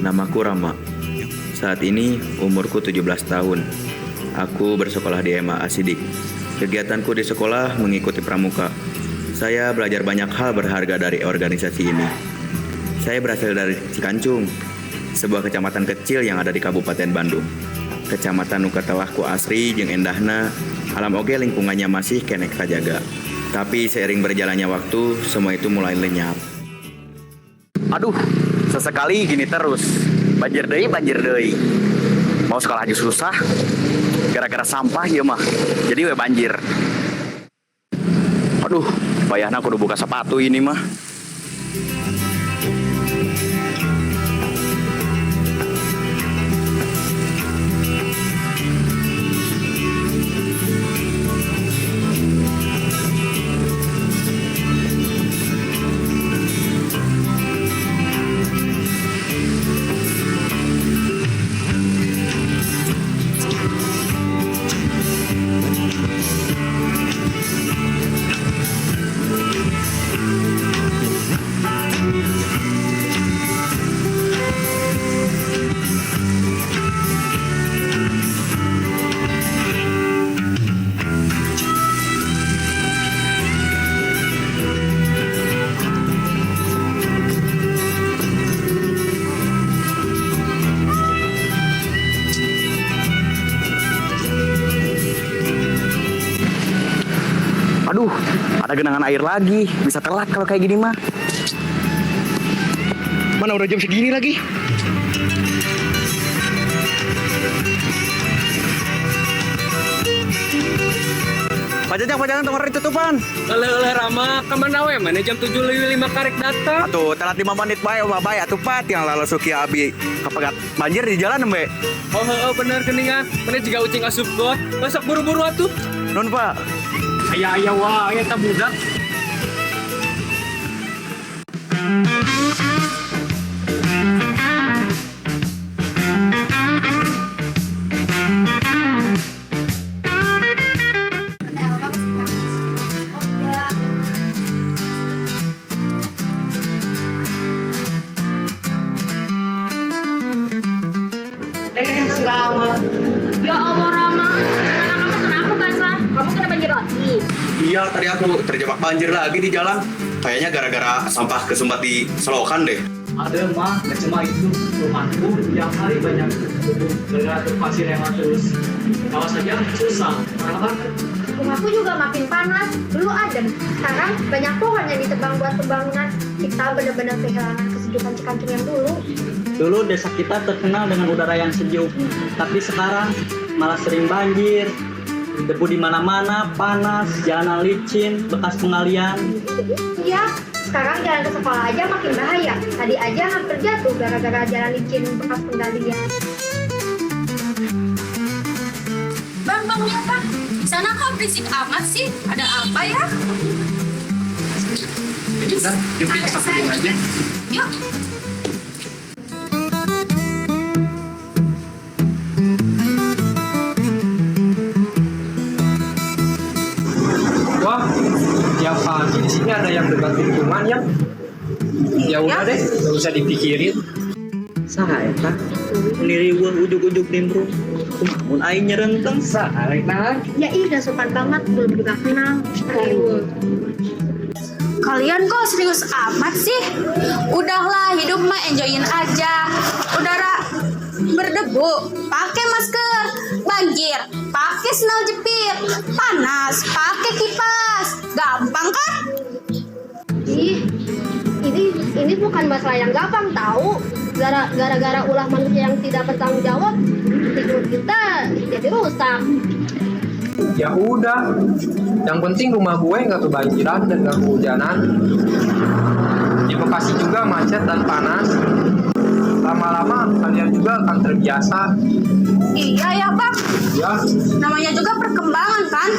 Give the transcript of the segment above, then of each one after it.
namaku Rama. Saat ini umurku 17 tahun. Aku bersekolah di MA Asidik. Kegiatanku di sekolah mengikuti pramuka. Saya belajar banyak hal berharga dari organisasi ini. Saya berasal dari Cikancung, sebuah kecamatan kecil yang ada di Kabupaten Bandung. Kecamatan nu katawahku asri jeung endahna, alam oge lingkungannya masih kenek kajaga. Tapi seiring berjalannya waktu, semua itu mulai lenyap. Aduh, sesekali gini terus. Banjir deui. Mau sekolah aja susah. Gara-gara sampah ya mah. Jadi we banjir. Aduh, bayahna kudu buka sepatu ini mah. Aduh, ada genangan air lagi. Bisa telat kalau kayak gini mah. Mana udah jam segini lagi? Pak Jajang tengah tutupan. Oleh Rama, kemana we? Mana jam 7.05 karek datang? Atuh, telat 5 menit bae, bae atuh Pat yang lalu suki abi kepegat banjir di jalan embe. Oh, bener geningan. Mana juga ucing asup got. Masak buru-buru atuh. Nun Pak. Aya wah, aya teh budak. Ya Allah Rama, anak kamu kenapa basah? Kamu kena banjir lagi? Iya, tadi aku terjebak banjir lagi di jalan. Kayaknya gara-gara sampah kesumbat di selokan deh. Ada mah, gak cuma itu. Rumahku tiap hari banyak gara-gara pasir yang terus. Kalau saja susah, karena kan Rumahku juga makin panas. Dulu adem, sekarang banyak pohon yang ditebang buat pembangunan. Kita benar-benar kehilangan kesejukan Cikancung yang dulu. dulu desa kita terkenal dengan udara yang sejuk, tapi sekarang malah sering banjir. Debu di mana-mana, panas, jalanan licin, bekas pengalian. Iya, sekarang jalan ke sekolah aja makin bahaya. Tadi aja hampir jatuh gara-gara jalan licin bekas penggalian. Bang, lihat Bang. Di sana kok berisik amat sih? Ada apa ya? Udah, yuk kita samperin aja. Yuk. Wah, tiap pagi di sini ada yang debat lingkungan ya. Ya udah deh, nggak usah dipikirin. Saha eta? Niri gua ujuk-ujuk nimbrung. Mun aing nyerenteng saha nah. Ya udah sopan banget, belum juga kenal. Kalian kok serius amat sih? Udahlah, hidup mah enjoyin aja. Udara berdebu, pakai masker. Banjir, pakai sendal jepit. Panas, pakai kipas. Gampang kan? Ih, ini bukan masalah yang gampang tahu. Gara-gara ulah manusia yang tidak bertanggung jawab, lingkungan kita jadi rusak. Ya udah, yang penting rumah gue nggak kebanjiran dan nggak kehujanan. Di Bekasi juga macet dan panas. Lama-lama kalian juga akan terbiasa. Iya ya Bang. Ya, Namanya juga perkembangan kan.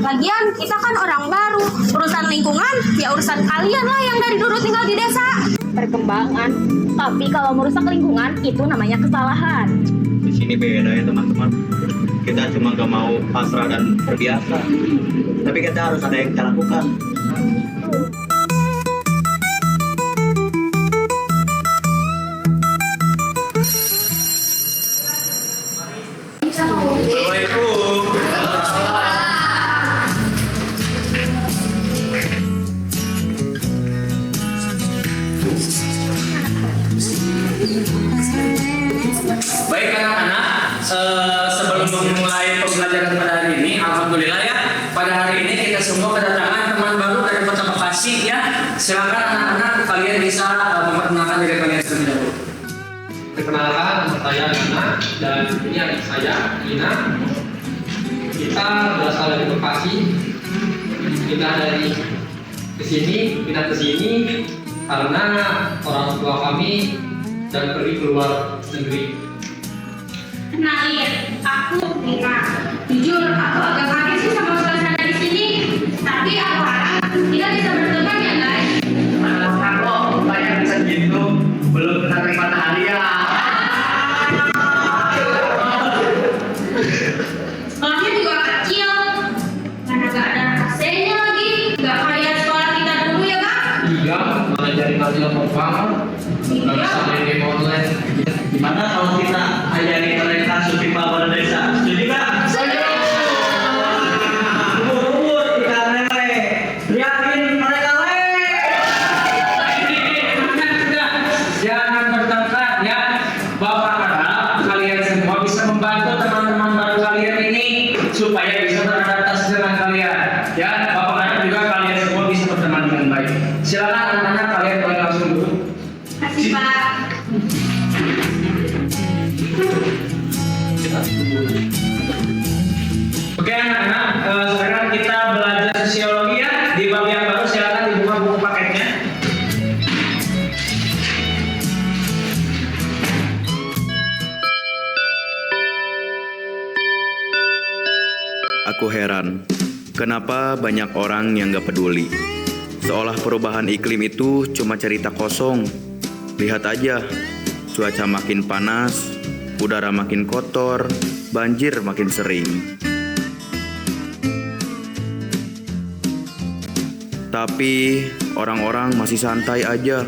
Lagian kita kan orang baru. Urusan lingkungan ya urusan kalian lah yang dari dulu tinggal di desa. Perkembangan, tapi kalau merusak lingkungan itu namanya kesalahan. Di sini beda ya teman-teman. Kita cuma gak mau pasrah dan terbiasa. Tapi kita harus ada yang kita lakukan. Baik anak-anak, sebelum memulai pembelajaran pada hari ini, alhamdulillah ya, pada hari ini kita semua kedatangan teman baru dari Kota Bekasi ya. Silakan anak-anak, kalian bisa memperkenalkan diri kalian terlebih dahulu. Perkenalkan, nama saya Nana dan ini adik saya Ina. Kita berasal dari Bekasi. Pindah ke sini karena orang tua kami dan pergi keluar negeri. Kenalin, aku Nina. Jujur, aku agak kaget sih sama suasana di sini. Tapi aku harap kita bisa berteman ya guys. Aku banyak bisa gitu, belum pernah terima hadiah. Kelasnya juga kecil, karena gak ada AC-nya lagi. Gak kayak sekolah kita dulu ya kak. Iya, malah jadi ngajar pertama. Nggak bisa main game online. Gimana kalau kita ajari mereka pipa pada desa? Setuju nggak? Ubur-ubur kita lele, teriakin mereka lele. Jangan bertengkar ya. Bapak harap kalian semua bisa membantu teman-teman baru kalian ini supaya bisa beradaptasi dengan kalian. Ya, Bapak harap juga kalian semua bisa berteman dengan baik. Silakan anak-anak, kalian boleh langsung duduk. Kasih pak. Oke anak-anak, sekarang kita belajar sosiologi ya. Di bab yang baru silakan dibuka buku paketnya. Aku heran, kenapa banyak orang yang gak peduli. Seolah perubahan iklim itu cuma cerita kosong. Lihat aja, cuaca makin panas, udara makin kotor, banjir makin sering. Tapi orang-orang masih santai aja.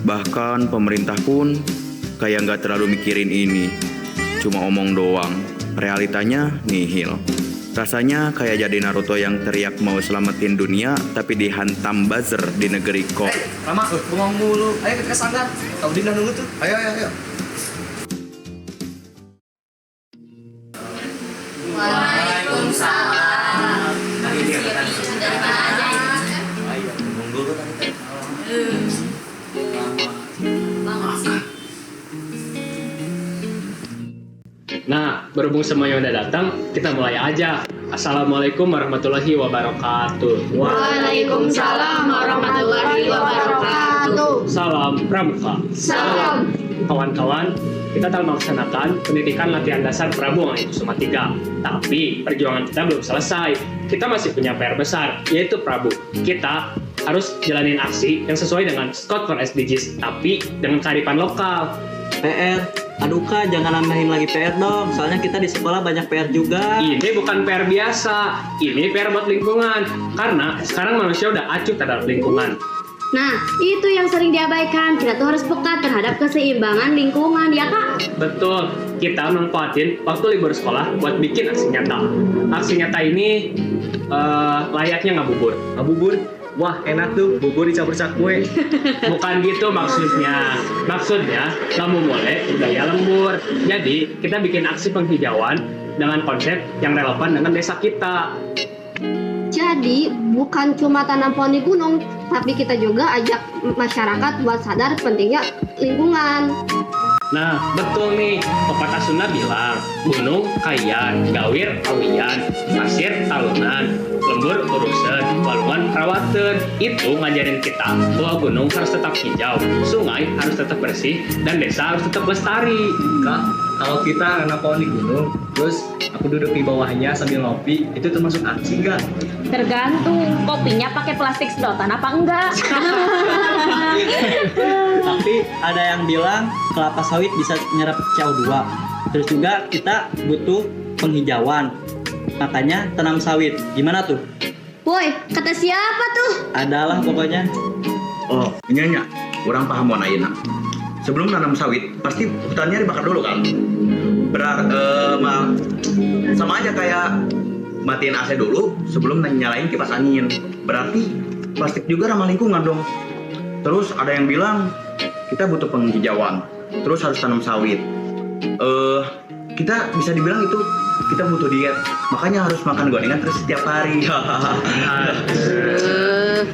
Bahkan pemerintah pun kayak nggak terlalu mikirin ini. Cuma omong doang, realitanya nihil. Rasanya kayak jadi Naruto yang teriak mau selamatin dunia tapi dihantam buzzer di negeri Kok. Rama, bengong mulu. Ayo kita ke sanggar. Tahu Dinda nunggu tuh. Ayo. Waalaikumsalam. Dari mana aja? Nah, berhubung semuanya udah datang, kita mulai aja. Assalamualaikum warahmatullahi wabarakatuh. Waalaikumsalam warahmatullahi wabarakatuh. Salam Pramuka. Salam. Kawan-kawan, kita telah melaksanakan pendidikan latihan dasar Prabu yang Kusuma 3. Tapi perjuangan kita belum selesai. Kita masih punya PR besar, yaitu Prabu. Kita harus jalanin aksi yang sesuai dengan Scott for SDGs, tapi dengan kearifan lokal. PR, aduh kak jangan nambahin lagi PR dong, soalnya kita di sekolah banyak PR juga. Ini bukan PR biasa, ini PR buat lingkungan. Karena sekarang manusia udah acuh terhadap lingkungan. Nah, itu yang sering diabaikan. Kita tuh harus peka terhadap keseimbangan lingkungan, ya kak? Betul, kita manfaatin waktu libur sekolah buat bikin aksi nyata. Aksi nyata ini layaknya ngabubur. Ngabubur? Wah enak tuh, bubur dicampur cakwe. Bukan gitu maksudnya. Maksudnya, kamu boleh budaya lembur. Jadi, kita bikin aksi penghijauan dengan konsep yang relevan dengan desa kita. Jadi, bukan cuma tanam pohon di gunung, tapi kita juga ajak masyarakat buat sadar pentingnya lingkungan. Nah, betul nih. Pepatah Sunda bilang, gunung kayan, gawir awian, pasir talunan, lembur urusan, walungan rawaten. Itu ngajarin kita bahwa gunung harus tetap hijau, sungai harus tetap bersih, dan desa harus tetap lestari. Kak, kalau kita nanam pohon di gunung, terus aku duduk di bawahnya sambil ngopi, itu termasuk aksi nggak? Tergantung, kopinya pakai plastik sedotan apa enggak? Tapi ada yang bilang kelapa sawit bisa nyerap CO2. Terus juga kita butuh penghijauan. Makanya tanam sawit. Gimana tuh? Woi, kata siapa tuh? Adalah pokoknya. Oh, nyanyi. Orang paham warna ayeuna. Sebelum nanam sawit, pasti hutannya dibakar dulu kan? Sama aja kayak matiin AC dulu sebelum nyalain kipas angin. Berarti plastik juga ramah lingkungan dong. Terus ada yang bilang kita butuh penghijauan. terus harus tanam sawit. Kita bisa dibilang itu kita butuh diet, makanya harus makan gorengan terus setiap hari.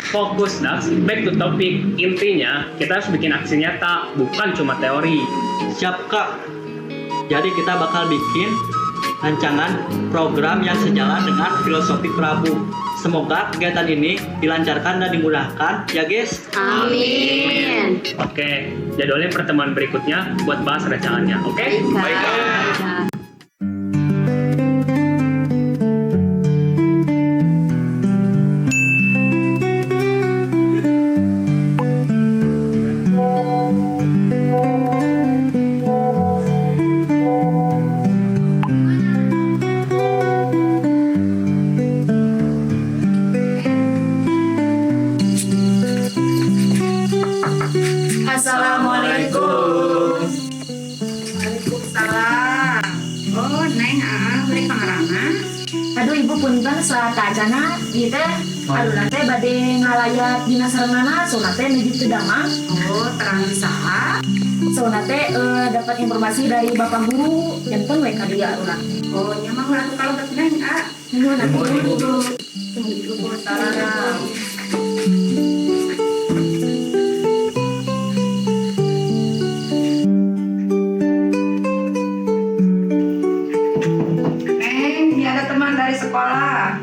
Fokus Dax, back to topic. Intinya kita harus bikin aksi nyata, bukan cuma teori. Siap Kak. Jadi kita bakal bikin rancangan program yang sejalan dengan filosofi Prabu. Semoga kegiatan ini dilancarkan dan dimudahkan ya guys. Amin. Oke, jadwalin pertemuan berikutnya buat bahas rancangannya, oke? Baik. Assalamualaikum. Waalaikumsalam. Oh, Neng, beli pangarana. Aduh ibu punten sakajana ieu teh aluna teh bade ngalayat dina sarenana sauna teh nuju teu damang. Oh, terang saha? Sauna teh dapat informasi dari Bapak Guru janten we ka dieu aluna. Oh, nya mah ulah kalau bet Neng, Nuhun atuh ibu. Waalaikumsalam. Neng, ini ada teman dari sekolah.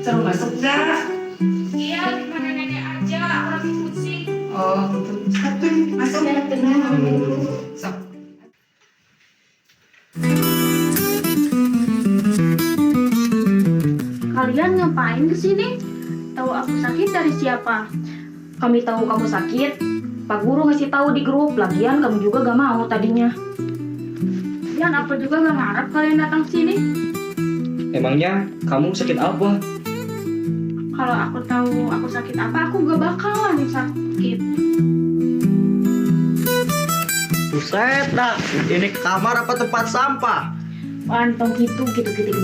Suruh masuk gak? Iya, gimana nenek aja, aku lagi pusing. Oh, gitu. Masuk ya, tenang. Sok. Kalian ngapain kesini? Tahu aku sakit dari siapa? Kami tahu kamu sakit. Pak Guru ngasih tahu di grup. Lagian kamu juga gak mau tadinya. Dan aku juga gak ngarep kalian datang sini. Emangnya kamu sakit apa? Kalau aku tahu aku sakit apa, aku gak bakalan sakit. Buset dah, ini kamar apa tempat sampah? Antong gitu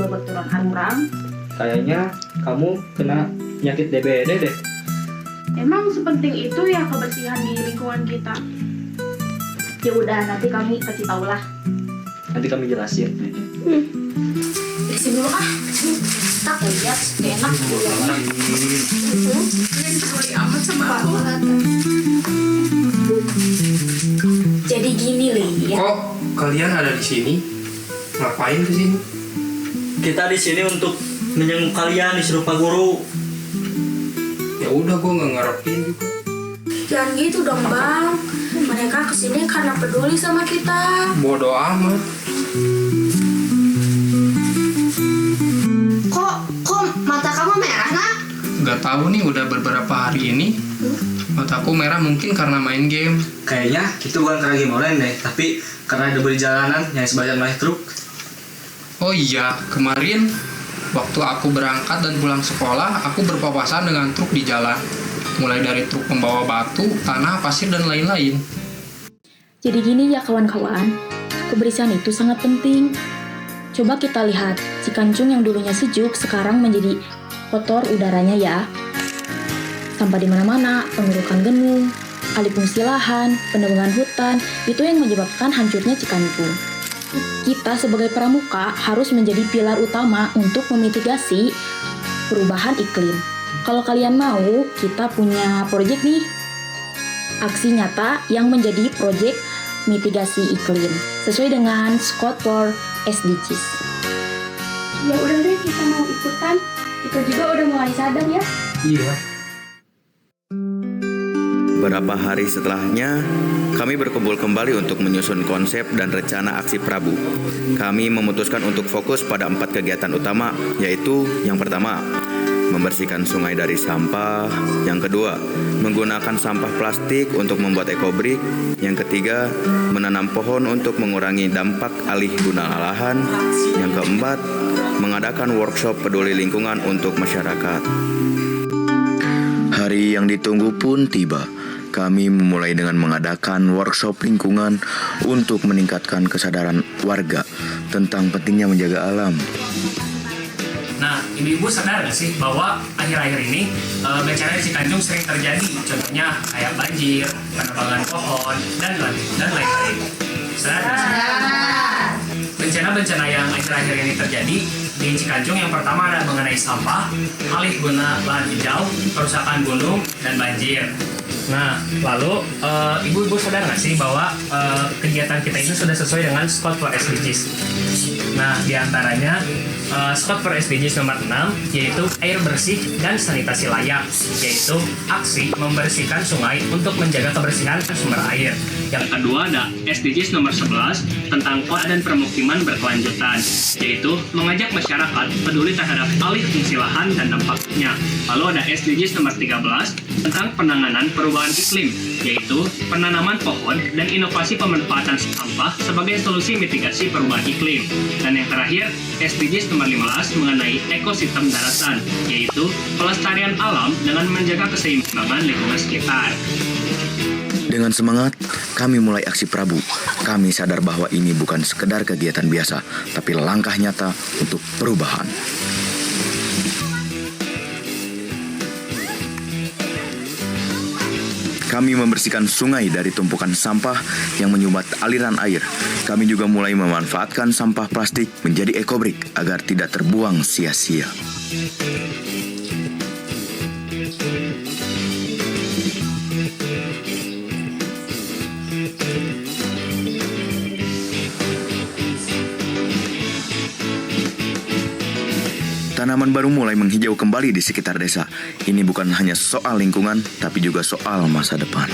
bawa turun orang. Kayaknya kamu kena penyakit DBD deh. Emang sepenting itu ya kebersihan di lingkungan kita? Ya udah, nanti kami kasih tahu lah. Nanti kami jelasin. Beresin dulu ah. Tak lihat, enak. Jadi gini Li ya. Kok kalian ada di sini? Ngapain ke sini? Kita di sini untuk menjenguk kalian disuruh Pak Guru. Ya udah, gue nggak ngarepin juga. Jangan gitu dong, Bang. Mereka kesini karena peduli sama kita. Bodoh amat. Kok mata kamu merah, Nak? Gak tahu nih, udah beberapa hari ini mataku merah, mungkin karena main game. Kayaknya itu bukan karena game online deh, tapi karena debu di jalanan yang sebagian oleh truk. Oh iya, kemarin waktu aku berangkat dan pulang sekolah, aku berpapasan dengan truk di jalan. Mulai dari truk membawa batu, tanah, pasir, dan lain-lain. Jadi gini ya kawan-kawan, kebersihan itu sangat penting. Coba kita lihat, Cikancung yang dulunya sejuk sekarang menjadi kotor udaranya ya. Sampah di mana-mana, pengerukan genung, alih fungsi lahan, penebangan hutan, itu yang menyebabkan hancurnya Cikancung. Kita sebagai pramuka harus menjadi pilar utama untuk memitigasi perubahan iklim. Kalau kalian mau, kita punya proyek nih. Aksi nyata yang menjadi proyek mitigasi iklim sesuai dengan SCOT for SDGs. Ya udah deh, kita mau ikutan. Kita juga udah mulai sadar ya. Iya. Beberapa hari setelahnya, kami berkumpul kembali untuk menyusun konsep dan rencana aksi Prabu. Kami memutuskan untuk fokus pada 4 kegiatan utama, yaitu yang pertama, membersihkan sungai dari sampah. Yang kedua, menggunakan sampah plastik untuk membuat ekobrik. Yang ketiga, menanam pohon untuk mengurangi dampak alih guna lahan. Yang keempat, mengadakan workshop peduli lingkungan untuk masyarakat. Hari yang ditunggu pun tiba. Kami memulai dengan mengadakan workshop lingkungan untuk meningkatkan kesadaran warga tentang pentingnya menjaga alam. Nah, ibu-ibu sadar nggak sih bahwa akhir-akhir ini bencana di Cikanjung sering terjadi? Contohnya kayak banjir, penebangan pohon, dan lain-lain. Bencana-bencana yang akhir-akhir ini terjadi di Cikanjung yang pertama adalah mengenai sampah, alih guna lahan hijau, kerusakan gunung, dan banjir. Nah, lalu ibu-ibu sadar nggak sih bahwa kegiatan kita ini sudah sesuai dengan SCOT for SDGs? Nah, diantaranya SCOT for SDGs nomor 6 yaitu air bersih dan sanitasi layak, yaitu aksi membersihkan sungai untuk menjaga kebersihan sumber air. Yang kedua ada SDGs nomor 11 tentang kota dan permukiman berkelanjutan, yaitu mengajak masyarakat peduli terhadap alih fungsi lahan dan dampaknya. Lalu ada SDGs nomor 13 tentang penanganan perubahan iklim, yaitu penanaman pohon dan inovasi pemanfaatan sampah sebagai solusi mitigasi perubahan iklim. Dan yang terakhir, SDGs nomor 15 mengenai ekosistem daratan, yaitu pelestarian alam dengan menjaga keseimbangan lingkungan sekitar. Dengan semangat, kami mulai aksi Prabu. Kami sadar bahwa ini bukan sekedar kegiatan biasa, tapi langkah nyata untuk perubahan. Kami membersihkan sungai dari tumpukan sampah yang menyumbat aliran air. Kami juga mulai memanfaatkan sampah plastik menjadi ekobrik agar tidak terbuang sia-sia. Tanaman baru mulai menghijau kembali di sekitar desa. Ini bukan hanya soal lingkungan, tapi juga soal masa depan.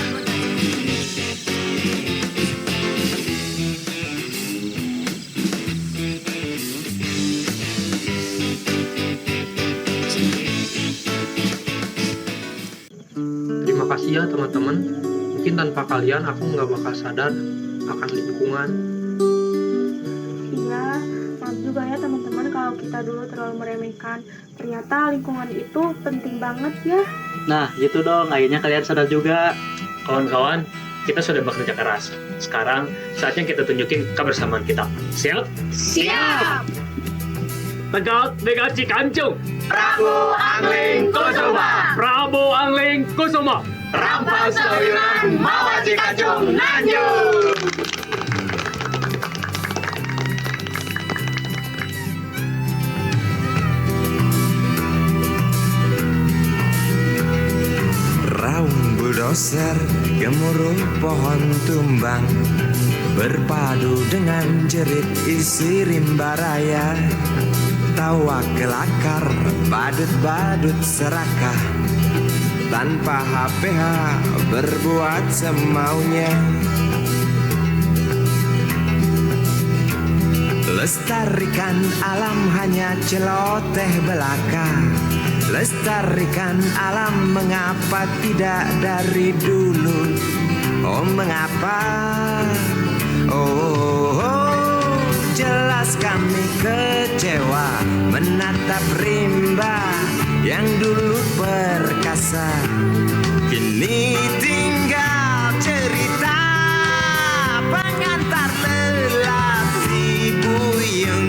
Terima kasih ya teman-teman. Mungkin tanpa kalian aku nggak bakal sadar akan lingkungan. Iya, maaf juga ya teman-teman kalau kita dulu terlalu meremehkan. Ternyata lingkungan itu penting banget ya. Nah, gitu dong. Akhirnya kalian sadar juga. Kawan-kawan, kita sudah bekerja keras. Sekarang saatnya kita tunjukin kebersamaan kita. Siap? Siap! Tegak dengan Cikanjung. Prabu Angling Kusuma. Prabu Angling Kusuma. Rampas Sayuran Mawa Cikanjung Nanjung. Raung bulldozer gemuruh pohon tumbang, berpadu dengan jerit isi rimba raya. Tawa kelakar badut-badut serakah, tanpa HPH berbuat semaunya. Lestarikan alam hanya celoteh belaka. Lestarikan alam mengapa tidak dari dulu? Oh mengapa? Oh, jelas kami kecewa menatap rimba yang dulu perkasa. Kini tinggal cerita pengantar lelaki buyung.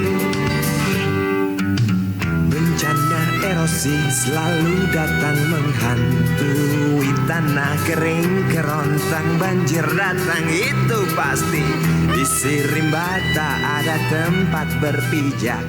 Bencana erosi selalu datang menghantui tanah kering kerontang, banjir datang itu pasti. Di rimba tak ada tempat berpijak.